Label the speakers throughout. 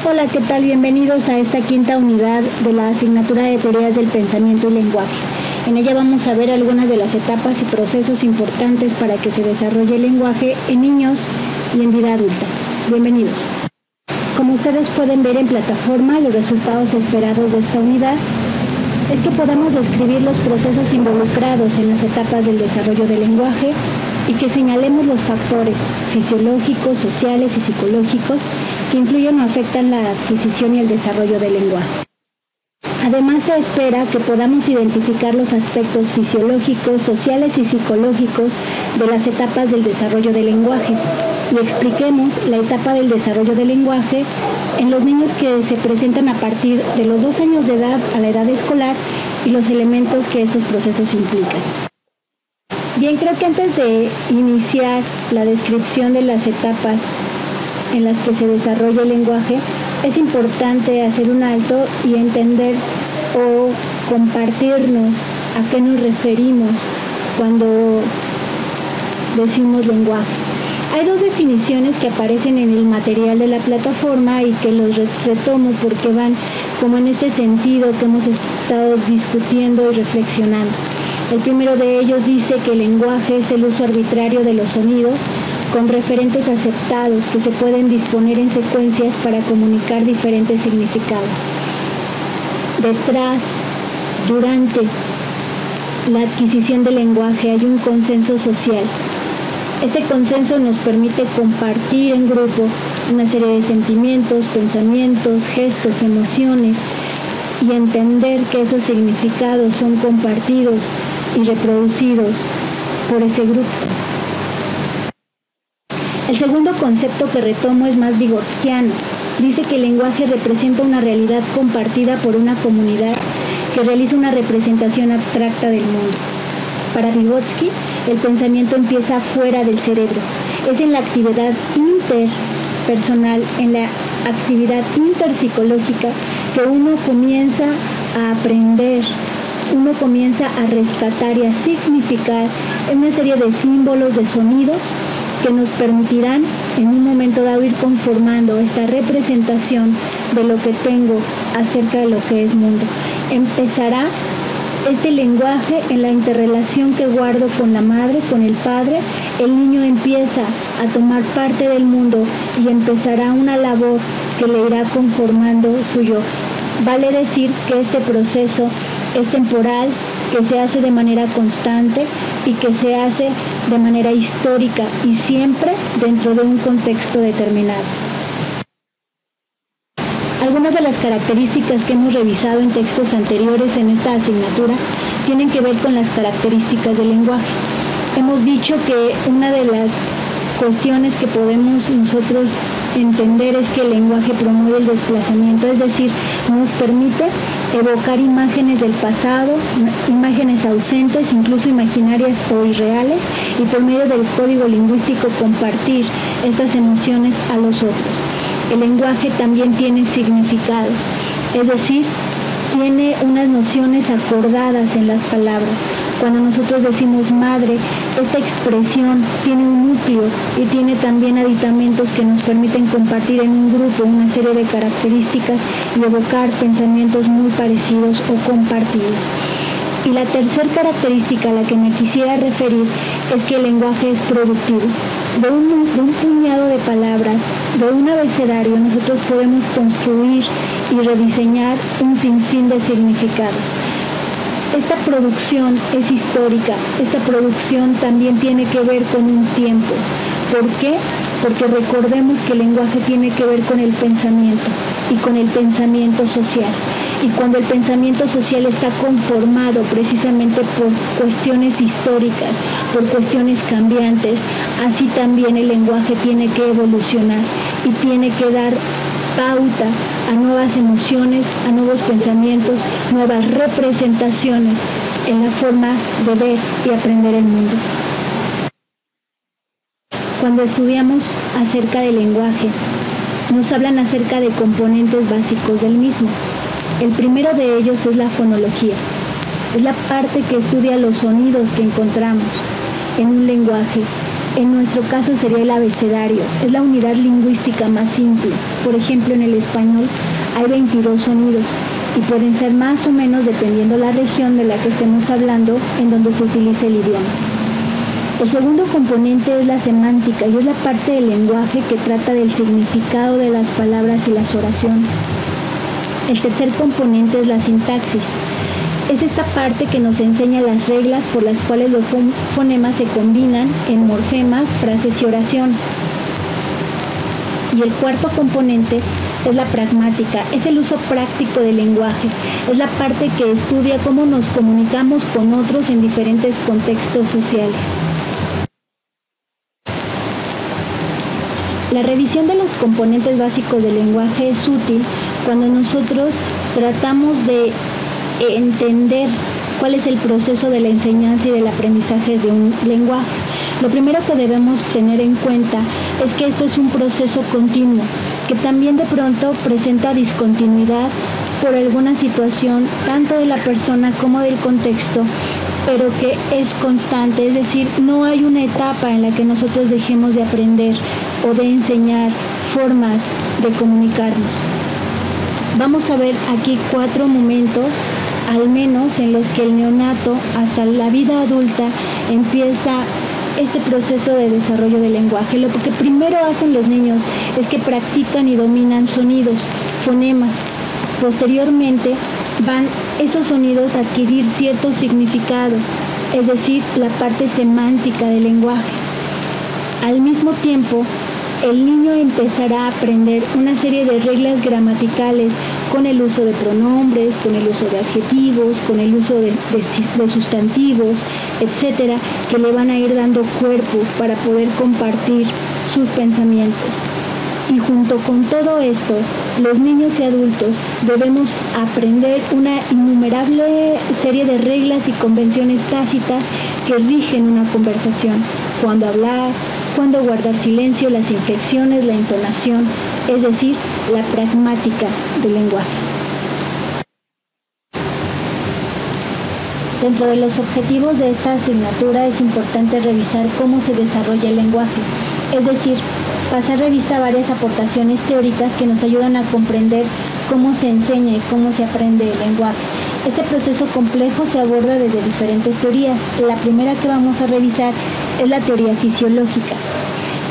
Speaker 1: Hola, ¿qué tal? Bienvenidos a esta quinta unidad de la asignatura de Teorías del Pensamiento y Lenguaje. En ella vamos a ver algunas de las etapas y procesos importantes para que se desarrolle el lenguaje en niños y en vida adulta. Bienvenidos. Como ustedes pueden ver en plataforma, los resultados esperados de esta unidad es que podamos describir los procesos involucrados en las etapas del desarrollo del lenguaje y que señalemos los factores fisiológicos, sociales y psicológicos que influyen o afectan la adquisición y el desarrollo del lenguaje. Además, se espera que podamos identificar los aspectos fisiológicos, sociales y psicológicos de las etapas del desarrollo del lenguaje y expliquemos la etapa del desarrollo del lenguaje en los niños que se presentan a partir de los 2 años de edad a la edad escolar y los elementos que estos procesos implican. Bien, creo que antes de iniciar la descripción de las etapas en las que se desarrolla el lenguaje, es importante hacer un alto y entender o compartirnos a qué nos referimos cuando decimos lenguaje. Hay 2 definiciones que aparecen en el material de la plataforma y que los retomo porque van como en este sentido que hemos estado discutiendo y reflexionando. El primero de ellos dice que el lenguaje es el uso arbitrario de los sonidos con referentes aceptados que se pueden disponer en secuencias para comunicar diferentes significados. Detrás, durante la adquisición del lenguaje hay un consenso social. Este consenso nos permite compartir en grupo una serie de sentimientos, pensamientos, gestos, emociones y entender que esos significados son compartidos y reproducidos por ese grupo. El segundo concepto que retomo es más vygotskiano. Dice que el lenguaje representa una realidad compartida por una comunidad que realiza una representación abstracta del mundo. Para Vygotsky, el pensamiento empieza fuera del cerebro. Es en la actividad interpersonal, en la actividad interpsicológica, que uno comienza a aprender, uno comienza a rescatar y a significar una serie de símbolos, de sonidos, que nos permitirán en un momento dado ir conformando esta representación de lo que tengo acerca de lo que es mundo. Empezará este lenguaje en la interrelación que guardo con la madre, con el padre. El niño empieza a tomar parte del mundo y empezará una labor que le irá conformando su yo. Vale decir que este proceso es temporal, que se hace de manera constante y que se hace de manera histórica y siempre dentro de un contexto determinado. Algunas de las características que hemos revisado en textos anteriores en esta asignatura tienen que ver con las características del lenguaje. Hemos dicho que una de las cuestiones que podemos nosotros entender es que el lenguaje promueve el desplazamiento, es decir, nos permite evocar imágenes del pasado, imágenes ausentes, incluso imaginarias o irreales, y por medio del código lingüístico compartir estas emociones a los otros. El lenguaje también tiene significados, es decir, tiene unas nociones acordadas en las palabras. Cuando nosotros decimos madre, esta expresión tiene un núcleo y tiene también aditamentos que nos permiten compartir en un grupo una serie de características y evocar pensamientos muy parecidos o compartidos. Y la tercera característica a la que me quisiera referir es que el lenguaje es productivo. De un puñado de palabras, de un abecedario, nosotros podemos construir y rediseñar un sinfín de significados. Esta producción es histórica, esta producción también tiene que ver con un tiempo. ¿Por qué? Porque recordemos que el lenguaje tiene que ver con el pensamiento y con el pensamiento social. Y cuando el pensamiento social está conformado precisamente por cuestiones históricas, por cuestiones cambiantes, así también el lenguaje tiene que evolucionar y tiene que dar pauta a nuevas emociones, a nuevos pensamientos, nuevas representaciones en la forma de ver y aprender el mundo. Cuando estudiamos acerca del lenguaje, nos hablan acerca de componentes básicos del mismo. El primero de ellos es la fonología. Es la parte que estudia los sonidos que encontramos en un lenguaje En nuestro caso sería el abecedario, es la unidad lingüística más simple. Por ejemplo, en el español hay 22 sonidos y pueden ser más o menos dependiendo la región de la que estemos hablando en donde se utilice el idioma. El segundo componente es la semántica y es la parte del lenguaje que trata del significado de las palabras y las oraciones. El tercer componente es la sintaxis. Es esta parte que nos enseña las reglas por las cuales los fonemas se combinan en morfemas, frases y oraciones. Y el cuarto componente es la pragmática, es el uso práctico del lenguaje, es la parte que estudia cómo nos comunicamos con otros en diferentes contextos sociales. La revisión de los componentes básicos del lenguaje es útil cuando nosotros tratamos de entender cuál es el proceso de la enseñanza y del aprendizaje de un lenguaje. Lo primero que debemos tener en cuenta es que esto es un proceso continuo, que también de pronto presenta discontinuidad por alguna situación, tanto de la persona como del contexto, pero que es constante, es decir, no hay una etapa en la que nosotros dejemos de aprender o de enseñar formas de comunicarnos. Vamos a ver aquí 4 momentos, al menos en los que el neonato hasta la vida adulta empieza este proceso de desarrollo del lenguaje. Lo que primero hacen los niños es que practican y dominan sonidos, fonemas. Posteriormente van esos sonidos a adquirir cierto significado, es decir, la parte semántica del lenguaje. Al mismo tiempo, el niño empezará a aprender una serie de reglas gramaticales con el uso de pronombres, con el uso de adjetivos, con el uso de sustantivos, etcétera, que le van a ir dando cuerpo para poder compartir sus pensamientos. Y junto con todo esto, los niños y adultos debemos aprender una innumerable serie de reglas y convenciones tácitas que rigen una conversación. Cuándo hablar, cuándo guardar silencio, las inflexiones, la entonación, es decir, la pragmática del lenguaje. Dentro de los objetivos de esta asignatura es importante revisar cómo se desarrolla el lenguaje, es decir, pasar revista a varias aportaciones teóricas que nos ayudan a comprender cómo se enseña y cómo se aprende el lenguaje. Este proceso complejo se aborda desde diferentes teorías. La primera que vamos a revisar es la teoría fisiológica.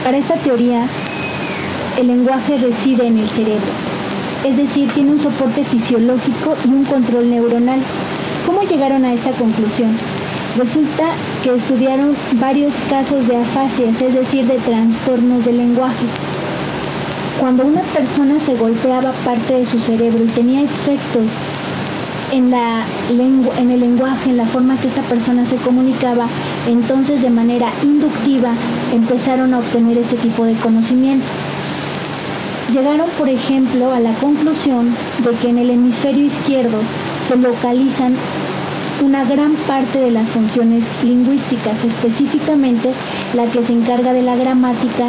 Speaker 1: Para esta teoría, el lenguaje reside en el cerebro, es decir, tiene un soporte fisiológico y un control neuronal. ¿Cómo llegaron a esta conclusión? Resulta que estudiaron varios casos de afasias, es decir, de trastornos del lenguaje. Cuando una persona se golpeaba parte de su cerebro y tenía efectos en el lenguaje, en la forma que esta persona se comunicaba, entonces de manera inductiva empezaron a obtener este tipo de conocimiento. Llegaron, por ejemplo, a la conclusión de que en el hemisferio izquierdo se localizan una gran parte de las funciones lingüísticas, específicamente la que se encarga de la gramática,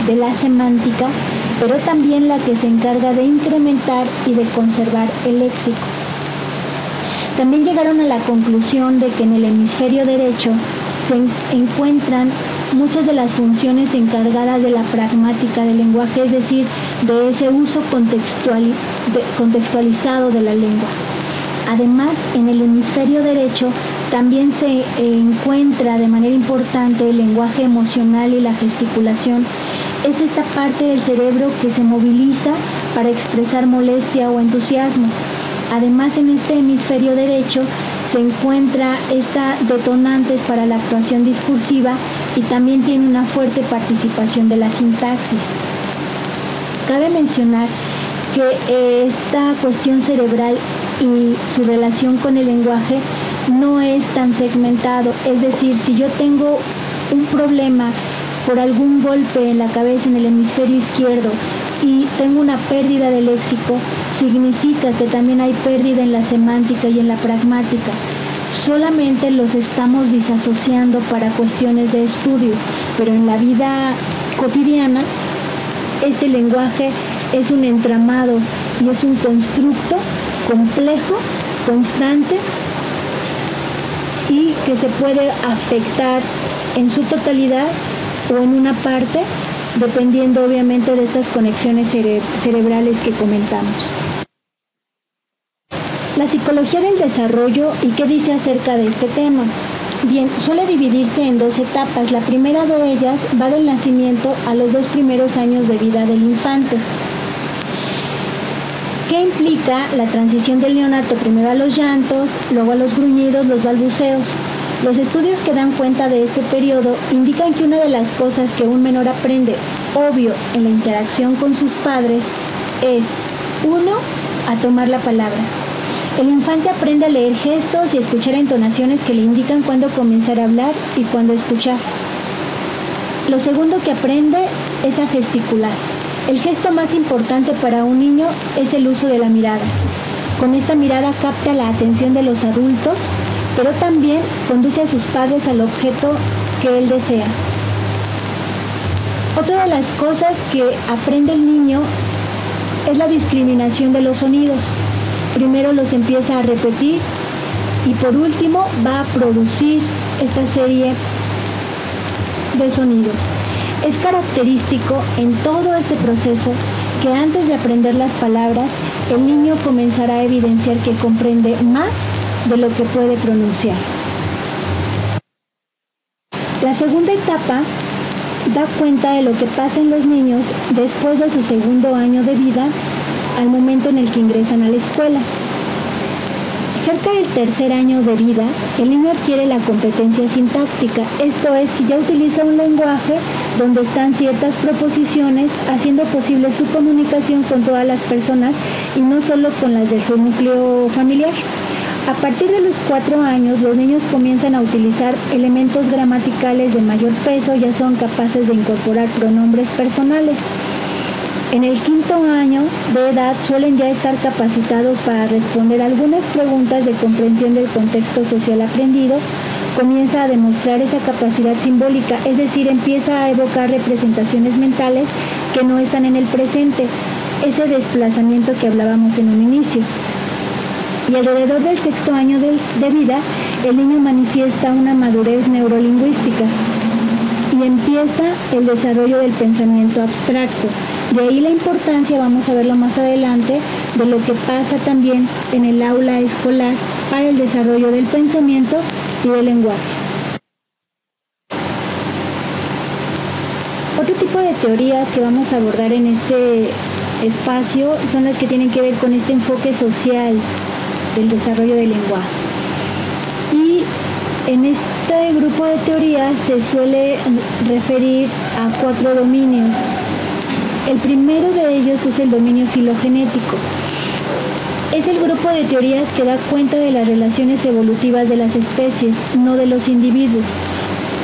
Speaker 1: de la semántica, pero también la que se encarga de incrementar y de conservar el léxico. También llegaron a la conclusión de que en el hemisferio derecho se encuentran muchas de las funciones encargadas de la pragmática del lenguaje, es decir, de ese uso contextualizado de la lengua. Además, en el hemisferio derecho también se encuentra de manera importante el lenguaje emocional y la gesticulación. Es esta parte del cerebro que se moviliza para expresar molestia o entusiasmo. Además, en este hemisferio derecho se encuentra esta detonantes para la actuación discursiva y también tiene una fuerte participación de la sintaxis. Cabe mencionar que esta cuestión cerebral y su relación con el lenguaje no es tan segmentado, es decir, si yo tengo un problema por algún golpe en la cabeza en el hemisferio izquierdo y tengo una pérdida de léxico, significa que también hay pérdida en la semántica y en la pragmática. Solamente los estamos disasociando para cuestiones de estudio, pero en la vida cotidiana este lenguaje es un entramado y es un constructo complejo, constante y que se puede afectar en su totalidad o en una parte, dependiendo obviamente de estas conexiones cerebrales que comentamos. La psicología del desarrollo, ¿y qué dice acerca de este tema? Bien, suele dividirse en dos etapas. La primera de ellas va del nacimiento a los 2 primeros años de vida del infante, que implica la transición del neonato primero a los llantos, luego a los gruñidos, los balbuceos. Los estudios que dan cuenta de este periodo indican que una de las cosas que un menor aprende, obvio, en la interacción con sus padres, es 1. A tomar la palabra. El infante aprende a leer gestos y escuchar entonaciones que le indican cuándo comenzar a hablar y cuándo escuchar. Lo segundo que aprende es a gesticular. El gesto más importante para un niño es el uso de la mirada. Con esta mirada capta la atención de los adultos, pero también conduce a sus padres al objeto que él desea. Otra de las cosas que aprende el niño es la discriminación de los sonidos. Primero los empieza a repetir y por último va a producir esta serie de sonidos. Es característico en todo este proceso que antes de aprender las palabras, el niño comenzará a evidenciar que comprende más de lo que puede pronunciar. La segunda etapa da cuenta de lo que pasa en los niños después de su segundo año de vida, al momento en el que ingresan a la escuela. Cerca del tercer año de vida, el niño adquiere la competencia sintáctica, esto es, que ya utiliza un lenguaje donde están ciertas proposiciones, haciendo posible su comunicación con todas las personas y no solo con las de su núcleo familiar. A partir de los 4 años, los niños comienzan a utilizar elementos gramaticales de mayor peso, ya son capaces de incorporar pronombres personales. En el 5º año de edad suelen ya estar capacitados para responder algunas preguntas de comprensión del contexto social aprendido, comienza a demostrar esa capacidad simbólica, es decir, empieza a evocar representaciones mentales que no están en el presente, ese desplazamiento que hablábamos en un inicio. Y alrededor del 6º año de vida, el niño manifiesta una madurez neurolingüística y empieza el desarrollo del pensamiento abstracto. De ahí la importancia, vamos a verlo más adelante, de lo que pasa también en el aula escolar para el desarrollo del pensamiento y del lenguaje. Otro tipo de teorías que vamos a abordar en este espacio son las que tienen que ver con este enfoque social del desarrollo del lenguaje. Y en este grupo de teorías se suele referir a 4 dominios. El primero de ellos es el dominio filogenético. Es el grupo de teorías que da cuenta de las relaciones evolutivas de las especies, no de los individuos.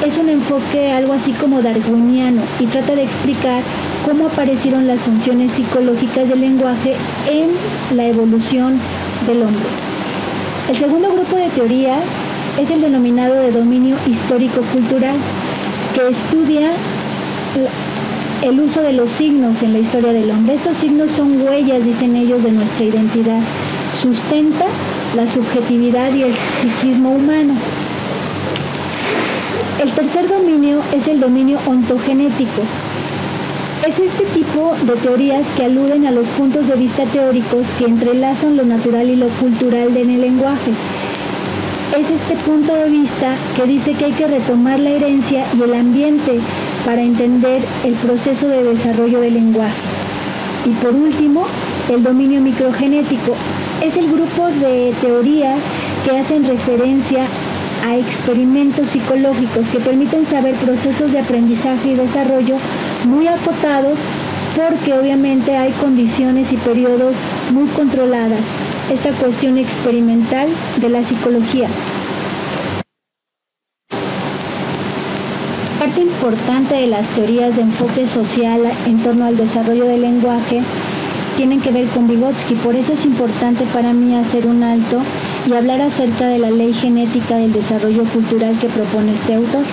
Speaker 1: Es un enfoque algo así como darwiniano y trata de explicar cómo aparecieron las funciones psicológicas del lenguaje en la evolución del hombre. El segundo grupo de teorías es el denominado de dominio histórico-cultural, que estudia el uso de los signos en la historia del hombre. Estos signos son huellas, dicen ellos, de nuestra identidad. Sustenta la subjetividad y el psiquismo humano. El tercer dominio es el dominio ontogenético. Es este tipo de teorías que aluden a los puntos de vista teóricos que entrelazan lo natural y lo cultural en el lenguaje. Es este punto de vista que dice que hay que retomar la herencia y el ambiente para entender el proceso de desarrollo del lenguaje. Y por último, el dominio microgenético. Es el grupo de teorías que hacen referencia a experimentos psicológicos que permiten saber procesos de aprendizaje y desarrollo muy acotados, porque obviamente hay condiciones y periodos muy controladas. Esta cuestión experimental de la psicología. Parte importante de las teorías de enfoque social en torno al desarrollo del lenguaje tienen que ver con Vygotsky. Por eso es importante para mí hacer un alto y hablar acerca de la ley genética del desarrollo cultural que propone este autor.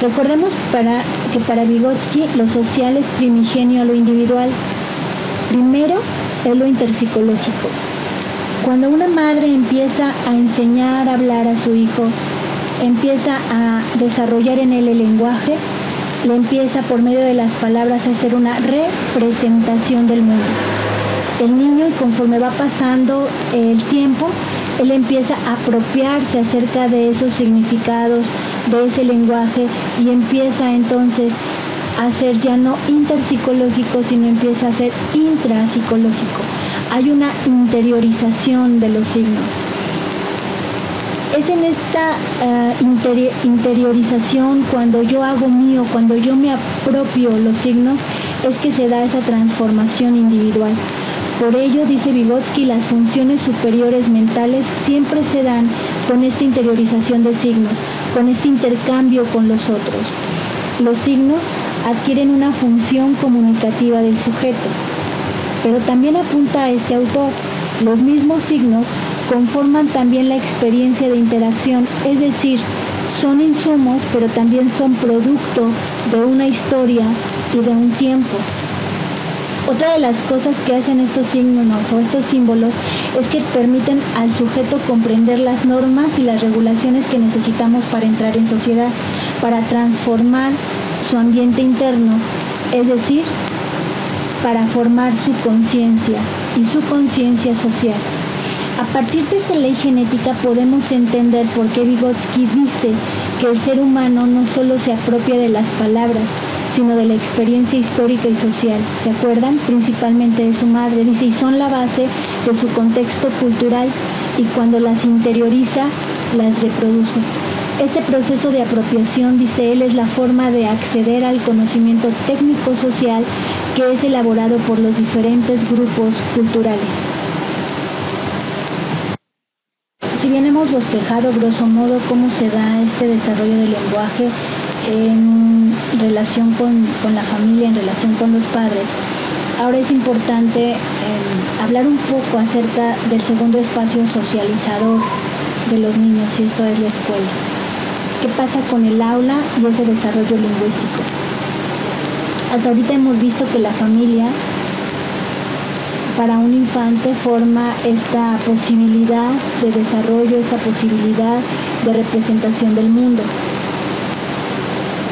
Speaker 1: Recordemos que para Vygotsky lo social es primigenio a lo individual. Primero es lo interpsicológico. Cuando una madre empieza a enseñar a hablar a su hijo, empieza a desarrollar en él el lenguaje, le empieza por medio de las palabras a hacer una representación del mundo. El niño, conforme va pasando el tiempo, él empieza a apropiarse acerca de esos significados, de ese lenguaje, y empieza entonces a ser ya no interpsicológico, sino empieza a ser intrapsicológico. Hay una interiorización de los signos. Es en esta interiorización, cuando yo hago mío, cuando yo me apropio los signos, es que se da esa transformación individual. Por ello, dice Vygotsky, las funciones superiores mentales siempre se dan con esta interiorización de signos, con este intercambio con los otros. Los signos adquieren una función comunicativa del sujeto, pero también apunta a este autor, los mismos signos conforman también la experiencia de interacción, es decir, son insumos, pero también son producto de una historia y de un tiempo. Otra de las cosas que hacen estos signos o estos símbolos es que permiten al sujeto comprender las normas y las regulaciones que necesitamos para entrar en sociedad, para transformar su ambiente interno, es decir, para formar su conciencia y su conciencia social. A partir de esta ley genética podemos entender por qué Vygotsky dice que el ser humano no solo se apropia de las palabras, sino de la experiencia histórica y social. ¿Se acuerdan? Principalmente de su madre. Dice, y son la base de su contexto cultural, y cuando las interioriza, las reproduce. Este proceso de apropiación, dice él, es la forma de acceder al conocimiento técnico-social que es elaborado por los diferentes grupos culturales. Si bien hemos bosquejado grosso modo cómo se da este desarrollo del lenguaje en relación con la familia, en relación con los padres, ahora es importante hablar un poco acerca del segundo espacio socializador de los niños, y esto es la escuela. ¿Qué pasa con el aula y ese desarrollo lingüístico? Hasta ahorita hemos visto que la familia para un infante forma esta posibilidad de desarrollo, esta posibilidad de representación del mundo.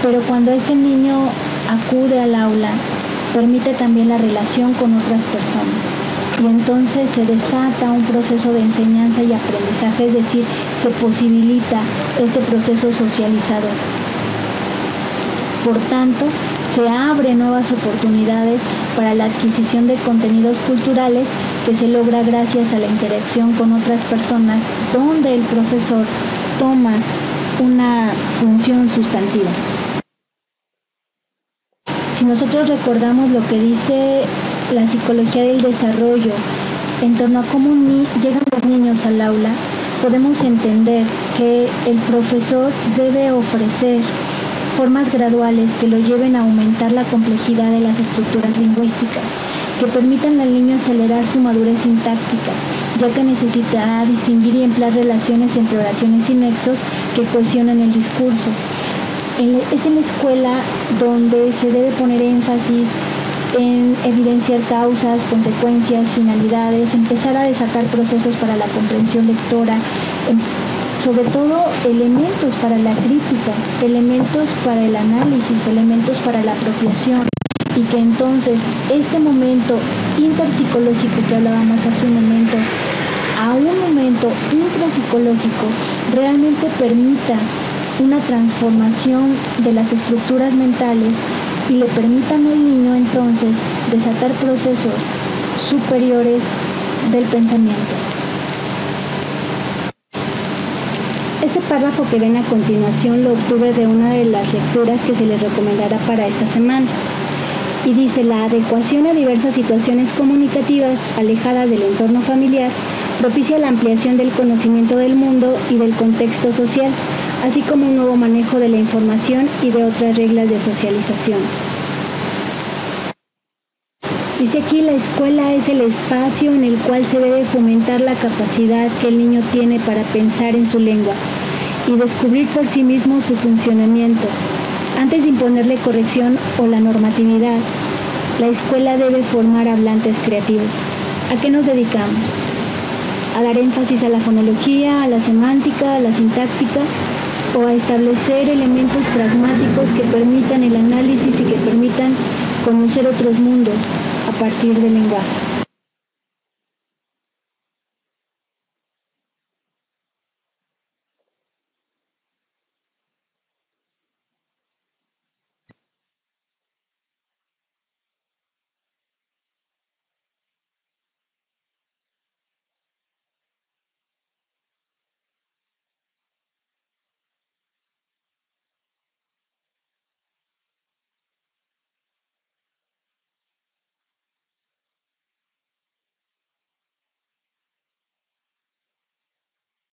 Speaker 1: Pero cuando ese niño acude al aula, permite también la relación con otras personas. Y entonces se desata un proceso de enseñanza y aprendizaje, es decir, se posibilita este proceso socializador. Por tanto, se abren nuevas oportunidades para la adquisición de contenidos culturales que se logra gracias a la interacción con otras personas, donde el profesor toma una función sustantiva. Si nosotros recordamos lo que dice la psicología del desarrollo en torno a cómo llegan los niños al aula, podemos entender que el profesor debe ofrecer formas graduales que lo lleven a aumentar la complejidad de las estructuras lingüísticas, que permitan al niño acelerar su madurez sintáctica, ya que necesitará distinguir y emplear relaciones entre oraciones y nexos que cohesionan el discurso. Es en la escuela donde se debe poner énfasis en evidenciar causas, consecuencias, finalidades, empezar a desatar procesos para la comprensión lectora, sobre todo elementos para la crítica, elementos para el análisis, elementos para la apropiación, y que entonces este momento interpsicológico que hablábamos hace un momento, a un momento intrapsicológico, realmente permita una transformación de las estructuras mentales y le permitan al niño entonces desatar procesos superiores del pensamiento. Este párrafo que ven a continuación lo obtuve de una de las lecturas que se les recomendará para esta semana. Y dice, la adecuación a diversas situaciones comunicativas alejadas del entorno familiar propicia la ampliación del conocimiento del mundo y del contexto social, así como un nuevo manejo de la información y de otras reglas de socialización. Dice aquí, la escuela es el espacio en el cual se debe fomentar la capacidad que el niño tiene para pensar en su lengua y descubrir por sí mismo su funcionamiento, antes de imponerle corrección o la normatividad. La escuela debe formar hablantes creativos. ¿A qué nos dedicamos? A dar énfasis a la fonología, a la semántica, a la sintáctica. o a establecer elementos pragmáticos que permitan el análisis y que permitan conocer otros mundos a partir del lenguaje.